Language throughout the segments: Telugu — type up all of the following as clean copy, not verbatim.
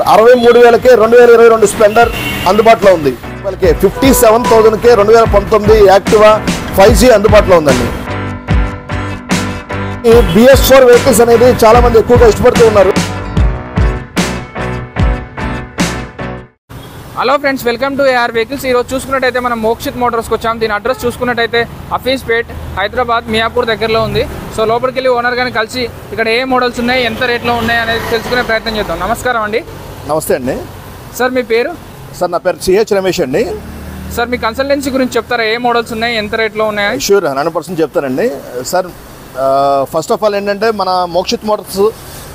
63,000కే 2022 స్ప్లెండర్ అందుబాటులో ఉంది. 57,000కే 2019 యాక్టివా 5G అందుబాటులో ఉందండి. ఈ BS4 వెహికల్స్ అనేది చాలా మంది ఎక్కువగా ఇష్టపడుతూ ఉన్నారు. Hello friends, welcome to AR vehicles. ఈరోజు చూసుకున్నట్టయితే మనం మోక్షిత్ మోటార్స్కి వచ్చాం. దీని అడ్రస్ చూసుకున్నట్టయితే హఫీజ్పేట్, హైదరాబాద్, మియాపూర్ దగ్గరలో ఉంది. సో లోపలికి వెళ్ళి ఓనర్ గారిని కలిసి ఇక్కడ ఏ మోడల్స్ ఉన్నాయి, ఎంత రేట్లో ఉన్నాయి అనేది తెలుసుకునే ప్రయత్నం చేద్దాం. నమస్కారం అండి. నమస్తే అండి. సార్ మీ పేరు? సార్ నా పేరు CH రమేష్ అండి. సార్ మీ కన్సల్టెన్సీ గురించి చెప్తారా? ఏ మోడల్స్ ఉన్నాయి, ఎంత రేట్లో ఉన్నాయి? షూర్, 100% చెప్తానండి. సార్ ఫస్ట్ ఆఫ్ ఆల్ ఏంటంటే మన మోక్షిత్ మోటార్స్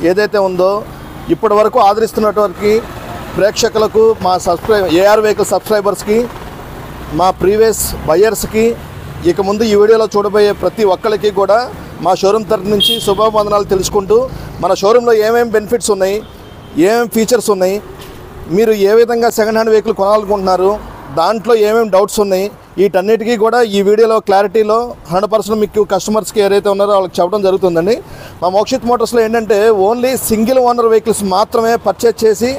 ఏదైతే ఉందో ఇప్పటి వరకు ఆదరిస్తున్నటువంటి ప్రేక్షకులకు, మా AR వెహికల్ సబ్స్క్రైబర్స్కి, మా ప్రీవియస్ బయ్యర్స్కి, ఇక ముందు ఈ వీడియోలో చూడబోయే ప్రతి ఒక్కరికి కూడా మా షోరూమ్ తరఫు నుంచి శుభావందనాలు తెలుసుకుంటూ, మన షోరూంలో ఏమేమి బెనిఫిట్స్ ఉన్నాయి, ఏమేమి ఫీచర్స్ ఉన్నాయి, మీరు ఏ విధంగా సెకండ్ హ్యాండ్ వెహికల్ కొనాలనుకుంటున్నారు, దాంట్లో ఏమేమి డౌట్స్ ఉన్నాయి, వీటన్నిటికీ కూడా ఈ వీడియోలో క్లారిటీలో 100% మీకు కస్టమర్స్కి ఏదైతే ఉన్నారో వాళ్ళకి చెప్పడం జరుగుతుందండి. మా మోక్షిత్ మోటార్స్లో ఏంటంటే ఓన్లీ సింగిల్ ఓనర్ వెహికల్స్ మాత్రమే పర్చేజ్ చేసి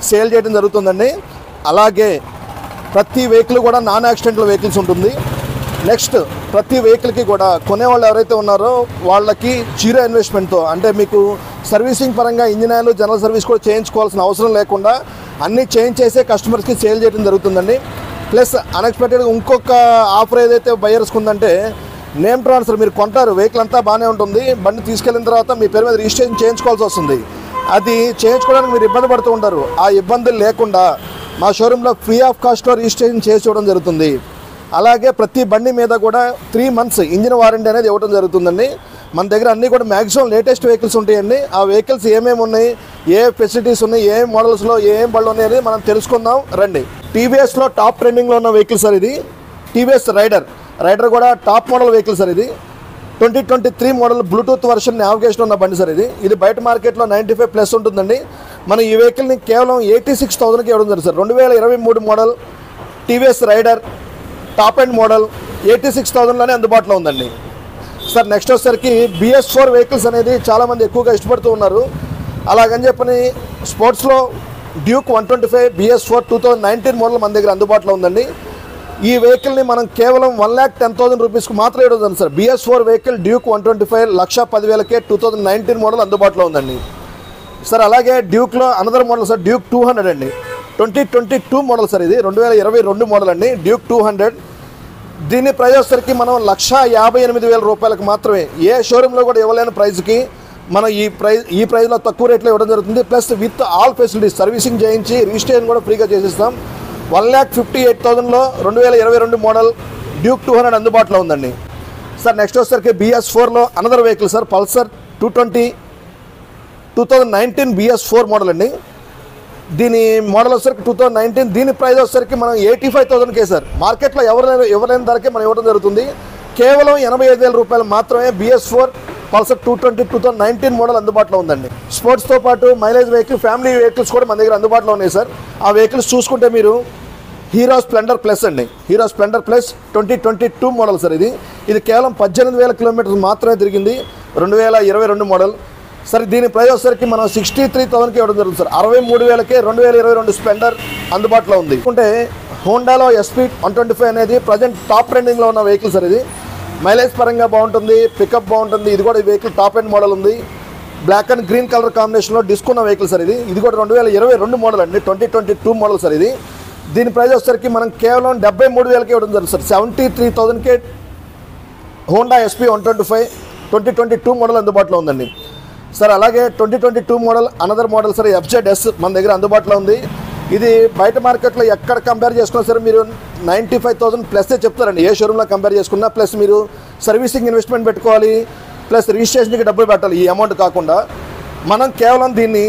సేల్ చేయడం జరుగుతుందండి. అలాగే ప్రతి వెహికల్ కూడా నాన్ యాక్సిడెంటల్ వెహికల్స్ ఉంటుంది. నెక్స్ట్ ప్రతి వెహికల్కి కూడా కొనేవాళ్ళు ఎవరైతే ఉన్నారో వాళ్ళకి జీరో ఇన్వెస్ట్మెంట్తో, అంటే మీకు సర్వీసింగ్ పరంగా ఇంజిన్ ఆయిల్, జనరల్ సర్వీస్ కూడా చేయించుకోవాల్సిన అవసరం లేకుండా అన్నీ చేంజ్ చేసే కస్టమర్స్కి సేల్ చేయడం జరుగుతుందండి. ప్లస్ అన్ఎక్స్పెక్టెడ్గా ఇంకొక ఆఫర్ ఏదైతే బయ్యర్స్కి ఉందంటే, నేమ్ ట్రాన్స్ఫర్. మీరు కొంటారు, వెహికల్ అంతా బాగానే ఉంటుంది, బండి తీసుకెళ్ళిన తర్వాత మీ పేరు మీద రిజిస్ట్రేషన్ చేయించుకోవాల్సి వస్తుంది. అది చేయించుకోవడానికి మీరు ఇబ్బంది పడుతూ ఉంటారు. ఆ ఇబ్బందులు లేకుండా మా షోరూంలో ఫ్రీ ఆఫ్ కాస్ట్లో రిజిస్ట్రేషన్ చేసి ఇవ్వడం జరుగుతుంది. అలాగే ప్రతి బండి మీద కూడా 3 months ఇంజిన్ వారంటీ అనేది ఇవ్వడం జరుగుతుందండి. మన దగ్గర అన్నీ కూడా మ్యాక్సిమం లేటెస్ట్ వెహికల్స్ ఉంటాయండి. ఆ వెహికల్స్ ఏమేమి ఉన్నాయి, ఏ ఫెసిలిటీస్ ఉన్నాయి, ఏ మోడల్స్లో ఏం బళ్ళు ఉన్నాయి అనేది మనం తెలుసుకుందాం రండి. TVSలో టాప్ ట్రెండింగ్లో ఉన్న వెహికల్ సార్ ఇది. TVS రైడర్ కూడా టాప్ మోడల్ వెహికల్ సార్ ఇది. 2023 మోడల్ బ్లూటూత్ వర్షన్ నావిగేషన్ ఉన్న బండి సార్ ఇది. ఇది బయట మార్కెట్లో 95+ ఉంటుందండి. మనం ఈ వెహికల్ని కేవలం 86,000కి ఇవ్వడం జరుగుతుంది sir. 2023 model TVS Raider top end model 86,000లోనే అందుబాటులో ఉందండి సార్. నెక్స్ట్ వచ్చేసరికి BS4 వెహికల్స్ అనేది చాలామంది ఎక్కువగా ఇష్టపడుతూ ఉన్నారు. అలాగని చెప్పని స్పోర్ట్స్లో డ్యూక్ 125 BS4 2019 మోడల్ మన దగ్గర అందుబాటులో ఉందండి. ఈ వెహికల్ని మనం కేవలం 1,10,000 రూపీస్కి మాత్రమే ఇవ్వడం జరుగుతుంది sir. BS4 vehicle Duke 125 1,10,000కే 2019 model అందుబాటులో ఉందండి సార్. అలాగే డ్యూక్లో అనదర్ మోడల్ సార్, డ్యూక్ 200 అండి. 2022 మోడల్ సార్ ఇది. 2022 మోడల్ అండి, డ్యూక్ 200. దీని ప్రైస్ వచ్చేసరికి మనం 1,58,000 రూపాయలకు మాత్రమే, ఏ షోరూంలో కూడా ఇవ్వలేని ప్రైస్కి మనం ఈ ప్రైస్లో తక్కువ రేట్లో ఇవ్వడం జరుగుతుంది. Plus with all facilities, servicing చేయించి రిజిస్ట్రేషన్ కూడా ఫ్రీగా చేసిస్తాం. 1,58,000లో 2022 మోడల్ డ్యూక్ 200 అందుబాటులో ఉందండి సార్. నెక్స్ట్ వచ్చేసరికి BS4లో another vehicle sir, Pulsar 220 2019 BS4 model అండి. దీని మోడల్ వచ్చేసరికి 2019. దీని ప్రైస్ వచ్చేసరికి మనం 85,000కే సార్. మార్కెట్లో ఎవరైనా ధరకే మనం ఇవ్వడం జరుగుతుంది. కేవలం 85,000 రూపాయలు మాత్రమే BS4 పల్సర్ 220 2019 మోడల్ అందుబాటులో ఉందండి. స్పోర్ట్స్తో పాటు మైలేజ్ వెహికల్, ఫ్యామిలీ వెహికల్స్ కూడా మన దగ్గర అందుబాటులో ఉన్నాయి సార్. ఆ వెహికల్స్ చూసుకుంటే మీరు హీరో స్ప్లెండర్ ప్లస్ అండి, hero Splendor plus 2022 model sir ఇది. ఇది కేవలం 18,000 కిలోమీటర్స్ మాత్రమే తిరిగింది, 2022 మోడల్ సార్. దీని ప్రైస్ వచ్చేసరికి మనం 63,000కి ఇవ్వడం జరుగుతుంది సార్. 63,000కే 2022 స్ప్లెండర్ అందుబాటులో ఉంది. అంటే హోండాలో SP 125 అనేది ప్రజెంట్ టాప్ ట్రెండింగ్లో ఉన్న వెహికల్ సార్ ఇది. మైలేజ్ పరంగా బాగుంటుంది, పికప్ బాగుంటుంది. ఇది కూడా ఈ వెహికల్ టాప్ ఎండ్ మోడల్ ఉంది. బ్లాక్ అండ్ గ్రీన్ కలర్ కాంబినేషన్లో డిస్కున్న వెహికల్ సార్ ఇది. ఇది కూడా 2022 మోడల్ అండి, 2022 మోడల్ సార్ ఇది. దీని ప్రైస్ వచ్చేసరికి మనం కేవలం 73,000కి ఇవ్వడం జరుగుతుంది సార్. 73,000కే హోండా SP 125 2022 మోడల్ అందుబాటులో ఉందండి సార్. అలాగే 2022 model another model sir, FZS మన దగ్గర అందుబాటులో ఉంది. ఇది బయట మార్కెట్లో ఎక్కడ కంపేర్ చేసుకున్నా సరే మీరు 95,000 ప్లస్ే చెప్తారండి, ఏ షోరూంలో కంపేర్ చేసుకున్నా. ప్లస్ మీరు సర్వీసింగ్ ఇన్వెస్ట్మెంట్ పెట్టుకోవాలి, ప్లస్ రిజిస్ట్రేషన్కి డబ్బులు పెట్టాలి. ఈ అమౌంట్ కాకుండా మనం కేవలం దీన్ని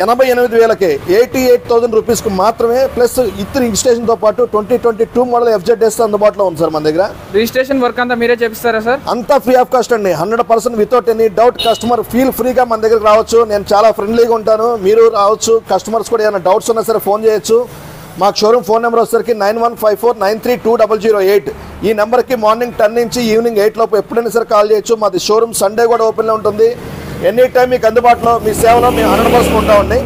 88,000కే 88,000 రూపీస్కి మాత్రమే, ప్లస్ ఇతర రిజిస్ట్రేషన్తో పాటు 2022 మోడల్ FZS అందుబాటులో ఉంది సార్ మన దగ్గర. రిజిస్ట్రేషన్ వర్క్ అంతా మీరే చేపిస్తారా సార్? అంతా ఫ్రీ ఆఫ్ కాస్ట్ అండి, 100% without any doubt. Customer feel ఫ్రీగా మన దగ్గరికి రావచ్చు. నేను చాలా ఫ్రెండ్లీగా ఉంటాను, మీరు రావచ్చు. కస్టమర్స్ కూడా ఏమైనా డౌట్స్ ఉన్నా సరే ఫోన్ చేయొచ్చు. మాకు షోరూమ్ ఫోన్ నెంబర్ వచ్చేసరికి 9154932008. ఈ నెంబర్కి మార్నింగ్ 10 నుంచి ఈవినింగ్ 8 లోపు ఎప్పుడైనా సరే కాల్ చేయొచ్చు. మాది షోరూమ్ సండే కూడా ఓపెన్లో ఉంటుంది. ఎనీ టైం మీకు అందుబాటులో, మీ సేవలో మేము 100% ఉంటామండి.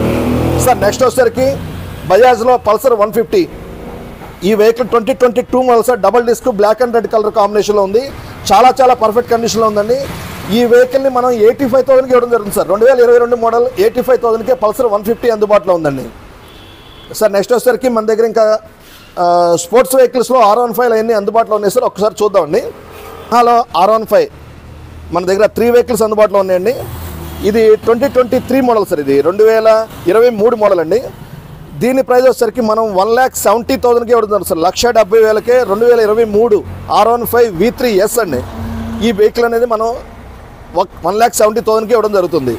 సార్ నెక్స్ట్ వచ్చేసరికి బజాజ్లో పల్సర్ 150. ఈ vehicle 2022 model sir. Double disk block and red colour కాంబినేషన్లో ఉంది. చాలా పర్ఫెక్ట్ కండిషన్లో ఉందండి. ఈ వెహికల్ని మనం 85,000కి ఇవ్వడం జరుగుతుంది సార్. 2022 మోడల్ 85,000కే పల్సర్ 150 అందుబాటులో ఉందండి సార్. నెక్స్ట్ వచ్చేసరికి మన దగ్గర ఇంకా స్పోర్ట్స్ వెహికల్స్లో R15 అవన్నీ అందుబాటులో ఉన్నాయి సార్. ఒకసారి చూద్దామండి. హలో, R15 మన దగ్గర 3 వెహికల్స్ అందుబాటులో ఉన్నాయండి. ఇది 2023 మోడల్ సార్. ఇది 2023 మోడల్ అండి. దీని ప్రైస్ వచ్చేసరికి మనం 1,70,000కి ఇవ్వడం జరుగుతుంది సార్. 1,70,000కే 2023 R15 V3S అండి. ఈ వెహికల్ అనేది మనం 1,70,000కి ఇవ్వడం జరుగుతుంది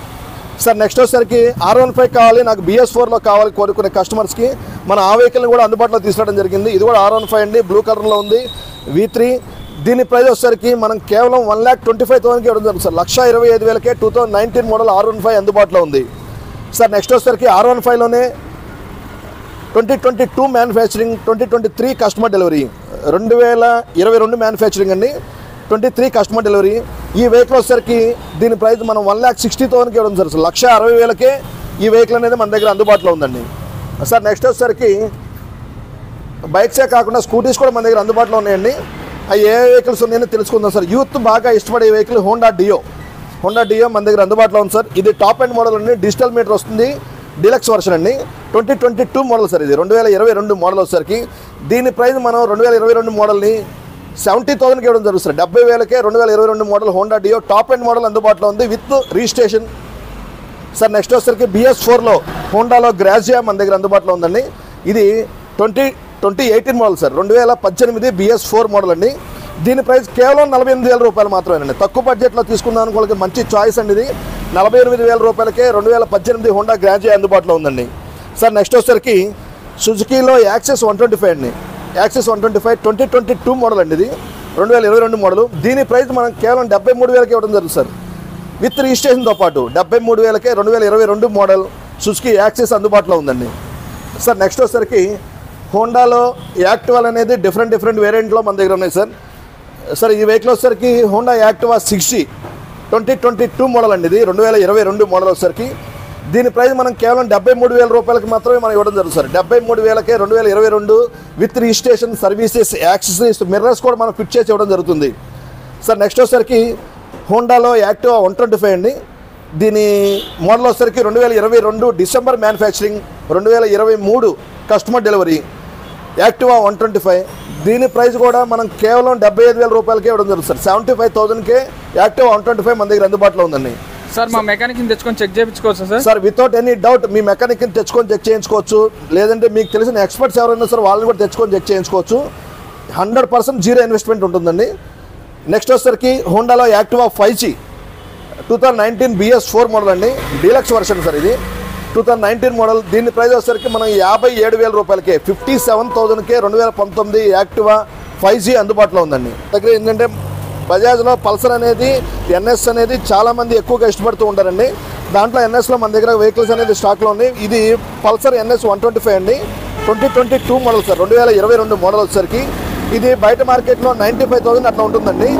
సార్. నెక్స్ట్ వచ్చేసరికి R15 కావాలి, నాకు BS4లో కావాలి కోరుకునే కస్టమర్స్కి మనం ఆ వెహికల్ని కూడా అందుబాటులో తీసుకురావడం జరిగింది. ఇది కూడా R15 అండి, బ్లూ కలర్లో ఉంది, V3. దీని ప్రైస్ వచ్చేసరికి మనం కేవలం 1,25,000కి ఇవ్వడం జరుగుతుంది సార్. 1,25,000కే 2019 మోడల్ R15 అందుబాటులో ఉంది సార్. నెక్స్ట్ వచ్చేసరికి R15లోనే 2022 మ్యానుఫ్యాక్చరింగ్, 2023 కస్టమర్ డెలివరీ, 2022 మ్యానుఫ్యాక్చరింగ్ అండి, 23 కస్టమర్ డెలివరీ. ఈ వెహికల్ వచ్చేసరికి దీని ప్రైస్ మనం 1,60,000కి ఇవ్వడం సార్. 1,60,000కే ఈ వెహికల్ అనేది మన దగ్గర అందుబాటులో ఉందండి సార్. నెక్స్ట్ వచ్చేసరికి బైక్సే కాకుండా స్కూటీస్ కూడా మన దగ్గర అందుబాటులో ఉన్నాయండి. అవి ఏ వెహికల్స్ ఉన్నాయని తెలుసుకుందాం సార్. యూత్ బాగా ఇష్టపడే వెహికల్ హోండా డియో మన దగ్గర అందుబాటులో ఉంది సార్. ఇది టాప్ అండ్ మోడల్ అండి, డిజిటల్ మీటర్ వస్తుంది, డీలక్స్ వర్షన్ అండి. 2022 మోడల్ సార్. ఇది 2022 మోడల్ వచ్చేసరికి దీని ప్రైస్ మనం 2022 మోడల్ని 70,000కి ఇవ్వడం జరుగుతుంది సార్. 70,000కే 2022 model Honda Dio top end model అందుబాటులో ఉంది విత్ రిజిస్ట్రేషన్ సార్. నెక్స్ట్ వచ్చేసరికి BS4లో హోండాలో గ్రాజియా మన దగ్గర అందుబాటులో ఉందండి. ఇది 2018 మోడల్ సార్. 2018 BS4 మోడల్ అండి. దీని ప్రైస్ కేవలం 48,000 రూపాయలు మాత్రమేనండి. తక్కువ బడ్జెట్లో తీసుకుందాం వాళ్ళకి మంచి చాయిస్ అండి. ఇది 48,000 రూపాయలకే 2018 హోండా గ్రాజియా అందుబాటులో ఉందండి సార్. నెక్స్ట్ వచ్చేసరికి సుజుకీలో యాక్సెస్ 125 అండి. యాక్సెస్ 125 2022 మోడల్ అండి. ఇది 2022 మోడల్. దీని ప్రైస్ మనం కేవలం 73,000కి ఇవ్వడం జరుగుతుంది సార్ విత్ రిజిస్ట్రేషన్తో పాటు. 73,000కే 2022 మోడల్ సుజుకీ యాక్సెస్ అందుబాటులో ఉందండి సార్. నెక్స్ట్ వచ్చేసరికి హోండాలో యాక్టివా అనేది డిఫరెంట్ వేరియంట్లో మన దగ్గర ఉన్నాయి సార్. ఈ వెహికల్ వచ్చేసరికి హోండా యాక్టివా 60 2022 మోడల్ అండి. ఇది 2022 మోడల్ వచ్చేసరికి దీని ప్రైస్ మనం కేవలం 73,000 రూపాయలకి మాత్రమే మనం ఇవ్వడం జరుగుతుంది సార్. 73,000కే 2022 with registration, services, accessories, mirrors కూడా మనం ఫిట్ చేసి ఇవ్వడం జరుగుతుంది సార్. నెక్స్ట్ వచ్చేసరికి హోండాలో యాక్టివా 125 అండి. దీని మోడల్ వచ్చేసరికి 2022 December manufacturing, 2023 customer delivery, Activa 125. దీని ప్రైస్ కూడా మనం కేవలం 75,000 రూపాయలకే ఇవ్వడం జరుగుతుంది సార్. 75,000కే యాక్టివా 125 మన దగ్గర అందుబాటులో ఉందండి సార్. మా మెకానిక్ని తెచ్చుకొని చెక్ చేయించుకోవచ్చు sir. Sir without any doubt మీ మెకానిక్ని తెచ్చుకొని చెక్ చేయించుకోవచ్చు. లేదంటే మీకు తెలిసిన ఎక్స్పర్ట్స్ ఎవరైనా సార్ వాళ్ళని కూడా తెచ్చుకొని చెక్ చేయించుకోవచ్చు. 100% జీరో ఇన్వెస్ట్మెంట్ ఉంటుందండి. నెక్స్ట్ వచ్చేసరికి హోండాలో యాక్టివా 5G 2019 BS4 మోడల్ అండి, డీలక్స్ వర్షన్ సార్. ఇది 2019 మోడల్. దీని ప్రైస్ వచ్చేసరికి మనం 57,000 రూపాయలకే 57,000కే 2019 యాక్టివా 5G అందుబాటులో ఉందండి. దగ్గర ఏంటంటే బజాజ్లో పల్సర్ అనేది, NS అనేది చాలామంది ఎక్కువగా ఇష్టపడుతూ ఉంటారండి. దాంట్లో NSలో మన దగ్గర వెహికల్స్ అనేది స్టాక్లో ఉన్నాయి. ఇది పల్సర్ NS 125 అండి, 2022 మోడల్ సార్. 2022 మోడల్ వచ్చేసరికి ఇది బయట మార్కెట్లో 95,000 అట్లా ఉంటుందండి.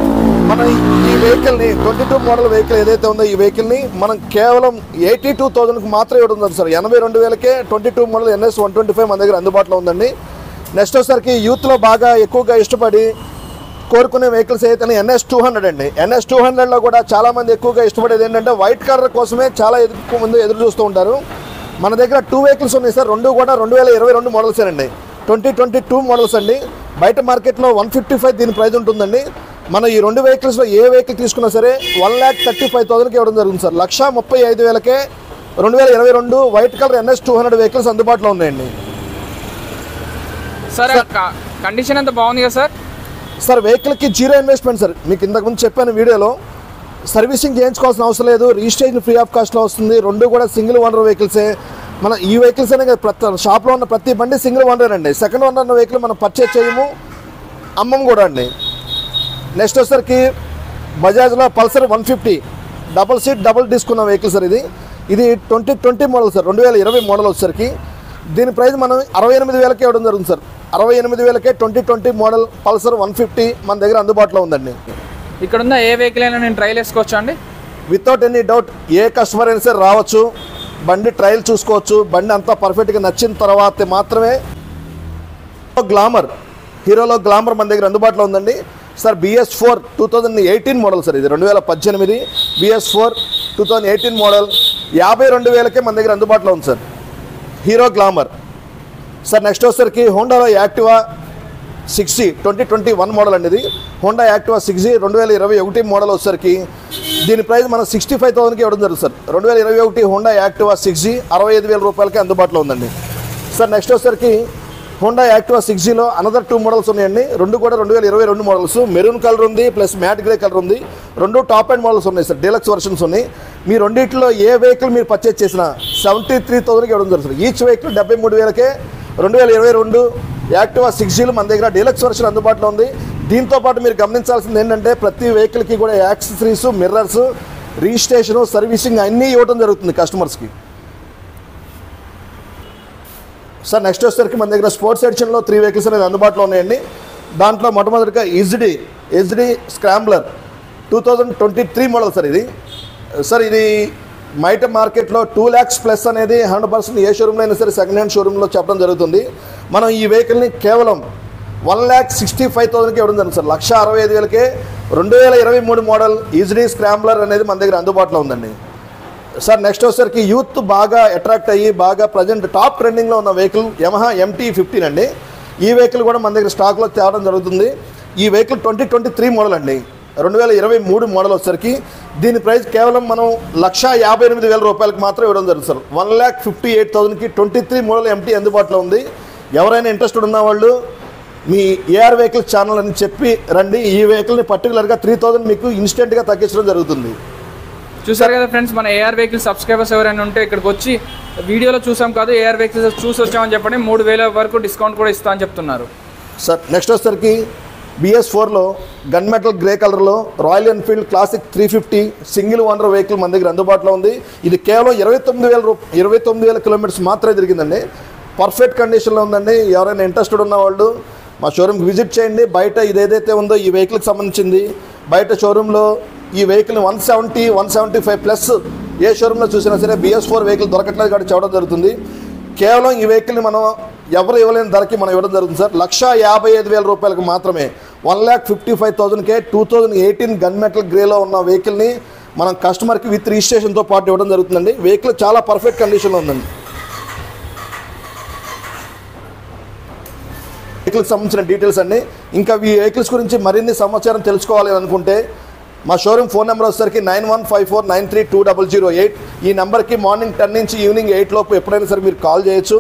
మనం ఈ వెహికల్ని 22 మోడల్ వెహికల్ ఏదైతే ఉందో ఈ వెహికల్ని మనం కేవలం 82,000కి మాత్రమే ఇవ్వడం జరుగుతుంది సార్. 82,000కే 22 మోడల్ NS 125 మన దగ్గర అందుబాటులో ఉందండి. నెక్స్ట్ వచ్చేసరికి యూత్లో బాగా ఎక్కువగా ఇష్టపడి కోరుకునే వెహికల్స్ అయితే NS 200 అండి. NS 200లో కూడా చాలామంది ఎక్కువగా ఇష్టపడేది ఏంటంటే వైట్ కలర్ కోసమే చాలా ఎక్కువ మంది ఎదురు చూస్తూ ఉంటారు. మన దగ్గర 2 వెహికల్స్ ఉన్నాయి సార్. రెండు కూడా 2022 మోడల్స్ అండి, 2022 మోడల్స్ అండి. బయట మార్కెట్లో 155 దీని ప్రైస్ ఉంటుందండి. మనం ఈ 2 వెహికల్స్లో ఏ వెహికల్ తీసుకున్నా సరే 1,35,000కి ఇవ్వడం జరుగుతుంది సార్. 135,000కే 2022 వైట్ కలర్ NS 200 వెహికల్స్ అందుబాటులో ఉన్నాయండి సార్. కండిషన్ అంతా బాగుంది కదా సార్. సార్ వెహికల్కి జీరో ఇన్వెస్ట్మెంట్ సార్. మీకు ఇంతకుముందు చెప్పాను వీడియోలో, సర్వీసింగ్ చేయించుకోవాల్సిన అవసరం లేదు, రిజిస్ట్రేషన్ ఫ్రీ ఆఫ్ కాస్ట్లో వస్తుంది. 2 కూడా సింగిల్ ఓనర్ వెహికల్సే. మన ఈ వెహికల్స్ అనే ప్రతి షాప్లో ఉన్న ప్రతి బండి సింగిల్ ఓనర్ అండి. సెకండ్ ఓనర్ వెహికల్ మనం పర్చేజ్ చేయము, అమ్మం కూడా అండి. నెక్స్ట్ వచ్చేసరికి బజాజ్లో Pulsar 150 double seat double disc ఉన్న వెహికల్ సార్. ఇది 2020 మోడల్ సార్, 2020 మోడల్ వచ్చేసరికి దీని ప్రైస్ మనం 68,000కే ఇవ్వడం జరుగుతుంది సార్. 68,000కే 2020 మోడల్ పల్సర్ 150 మన దగ్గర అందుబాటులో ఉందండి. ఇక్కడ ఉన్న ఏ వెహికల్ అయినా నేను ట్రైల్ వేసుకోవచ్చా అండి? వితౌట్ ఎనీ డౌట్ ఏ కస్టమర్ అయినా సరే రావచ్చు. బండి ట్రయల్ చూసుకోవచ్చు. బండి అంతా పర్ఫెక్ట్గా నచ్చిన తర్వాత మాత్రమే గ్లామర్, హీరోలో గ్లామర్ మన దగ్గర అందుబాటులో ఉందండి సార్. BS4 2018 మోడల్ సార్, ఇది 2018 BS4 2018 మోడల్ 52,000కే మన దగ్గర అందుబాటులో ఉంది sir hero glamour sir. Next వచ్చేసరికి హోండాలో యాక్టివా 6G 2021 మోడల్ అండి. ఇది హోండా యాక్టివా 6G 2021 మోడల్ వచ్చేసరికి దీని ప్రైస్ మనం 65,000కి ఇవ్వడం జరుగుతుంది సార్. 2021 హోండా యాక్టివా 6G 65,000 రూపాయలకి అందుబాటులో ఉందండి సార్. నెక్స్ట్ వచ్చేసరికి హోండా యాక్టివా 6Gలో అనదర్ 2 మోడల్స్ ఉన్నాయండి. రెండు కూడా 2022 మోడల్స్. మెరూన్ కలర్ ఉంది ప్లస్ మ్యాట్ గ్రే కలర్ ఉంది. రెండు టాప్ అండ్ మోడల్స్ ఉన్నాయి సార్, డీలక్స్ వర్షన్స్ ఉన్నాయి. మీ రెండింటిలో ఏ వెహికల్ మీరు పర్చేజ్ చేసినా 73,000కి ఇవ్వడం జరుగుతుంది. ఈచ్ వెహికల్ 73,000కే 2022 యాక్టివా 6Gలు మన దగ్గర డీలక్స్ వర్షన్ అందుబాటులో ఉంది. దీంతోపాటు మీరు గమనించాల్సింది ఏంటంటే ప్రతి వెహికల్కి కూడా యాక్సెసరీస్, మిర్రర్స్, రిజిస్ట్రేషను, సర్వీసింగ్ అన్నీ ఇవ్వడం జరుగుతుంది కస్టమర్స్కి సార్. నెక్స్ట్ వచ్చేసరికి మన దగ్గర స్పోర్ట్స్ ఎడిషన్లో 3 వెహికల్స్ అనేది అందుబాటులో ఉన్నాయండి. దాంట్లో మొట్టమొదటిగా ఎస్డి స్క్రాంబ్లర్ 2023 మోడల్ సార్. ఇది సార్ ఇది బయట మార్కెట్లో 2 lakhs ప్లస్ అనేది 100% ఏ షోరూమ్లో అయినా సరే సెకండ్ హ్యాండ్ షోరూంలో చెప్పడం జరుగుతుంది. మనం ఈ వెహికల్ని కేవలం 1,65,000కి ఇవ్వడం జరుగుతుంది సార్. 1,65,000కే 2023 మోడల్ ఎస్డి స్క్రాంబ్లర్ అనేది మన దగ్గర అందుబాటులో ఉందండి సార్. నెక్స్ట్ వచ్చేసరికి యూత్ బాగా అట్రాక్ట్ అయ్యి బాగా ప్రజెంట్ టాప్ ట్రెండింగ్లో ఉన్న వెహికల్ యమహా MT-15 అండి. ఈ వెహికల్ కూడా మన దగ్గర స్టాక్లో తేవడం జరుగుతుంది. ఈ వెహికల్ 2023 మోడల్ అండి. 2023 మోడల్ వచ్చేసరికి దీని ప్రైస్ కేవలం మనం 1,58,000 రూపాయలకి మాత్రం ఇవ్వడం జరుగుతుంది సార్. 1,58,000కి 23 మోడల్ MT అందుబాటులో ఉంది. ఎవరైనా ఇంట్రెస్టెడ్ ఉన్న వాళ్ళు మీ ఏఆర్ వెహికల్ ఛానల్ అని చెప్పి రండి. ఈ వెహికల్ని పర్టికులర్గా 3,000 మీకు ఇన్స్టెంట్గా తగ్గించడం జరుగుతుంది. చూసారు కదా ఫ్రెండ్స్, మన ఏఆర్ వెహికల్ సబ్స్క్రైబర్స్ ఎవరైనా ఉంటే ఇక్కడికి వచ్చి వీడియోలో చూసాం కాదు, ఏఆర్ వెహికల్స్ చూసి వచ్చామని చెప్పండి 3,000 వరకు డిస్కౌంట్ కూడా ఇస్తా అని చెప్తున్నారు సార్. నెక్స్ట్ వచ్చేసరికి BS4లో గన్ మెటల్ గ్రే కలర్లో royal Enfield classic 350 single owner vehicle మన దగ్గర అందుబాటులో ఉంది. ఇది కేవలం 29,000 కిలోమీటర్స్ మాత్రమే తిరిగిందండి. పర్ఫెక్ట్ కండిషన్లో ఉందండి. ఎవరైనా ఇంట్రెస్టెడ్ ఉన్న వాళ్ళు మా షోరూమ్కి విజిట్ చేయండి. బయట ఇదేదైతే ఉందో ఈ వెహికల్కి సంబంధించింది బయట షోరూంలో ఈ వెహికల్ని 170, 175 ప్లస్ ఏ షోరూంలో చూసినా సరే BS4 వెహికల్ దొరకట్లేదు కాబట్టి చెప్పడం జరుగుతుంది. కేవలం ఈ వెహికల్ని మనం ఎవరు ఇవ్వలేని ధరకి మనం ఇవ్వడం జరుగుతుంది సార్. 1,55,000 రూపాయలకు మాత్రమే 1,55,000కే 2018 గన్ మెటల్ గ్రేలో ఉన్న వెహికల్ని మనం కస్టమర్కి విత్ రిజిస్ట్రేషన్తో పాటు ఇవ్వడం జరుగుతుందండి. వెహికల్ చాలా పర్ఫెక్ట్ కండిషన్లో ఉందండి. వెహికల్కి సంబంధించిన డీటెయిల్స్ అండి. ఇంకా ఈ వెహికల్స్ గురించి మరిన్ని సమాచారం తెలుసుకోవాలి అనుకుంటే మా షోరూమ్ ఫోన్ నెంబర్ వచ్చేసరికి 9154932008. ఈ నెంబర్కి మార్నింగ్ 10 నుంచి ఈవినింగ్ 8 లోపు ఎప్పుడైనా సరే మీరు కాల్ చేయొచ్చు.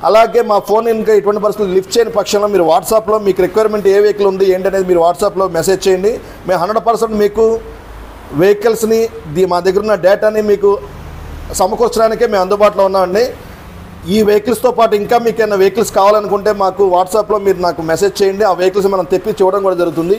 అలాగే మా ఫోన్ ఇంకా ఎటువంటి పరిస్థితులు లిఫ్ట్ చేయని పక్షంలో మీరు వాట్సాప్లో మీకు రిక్వైర్మెంట్ ఏ వెహికల్ ఉంది ఏంటనేది మీరు వాట్సాప్లో మెసేజ్ చేయండి. మేము 100% మీకు వెహికల్స్ని మా దగ్గర ఉన్న డేటాని మీకు సమకూర్చడానికే మేము అందుబాటులో ఉన్నామండి. ఈ వెహికల్స్తో పాటు ఇంకా మీకు ఏమైనా వెహికల్స్ కావాలనుకుంటే మాకు వాట్సాప్లో మీరు నాకు మెసేజ్ చేయండి. ఆ వెహికల్స్ మనం తెప్పించి ఇవ్వడం కూడా జరుగుతుంది.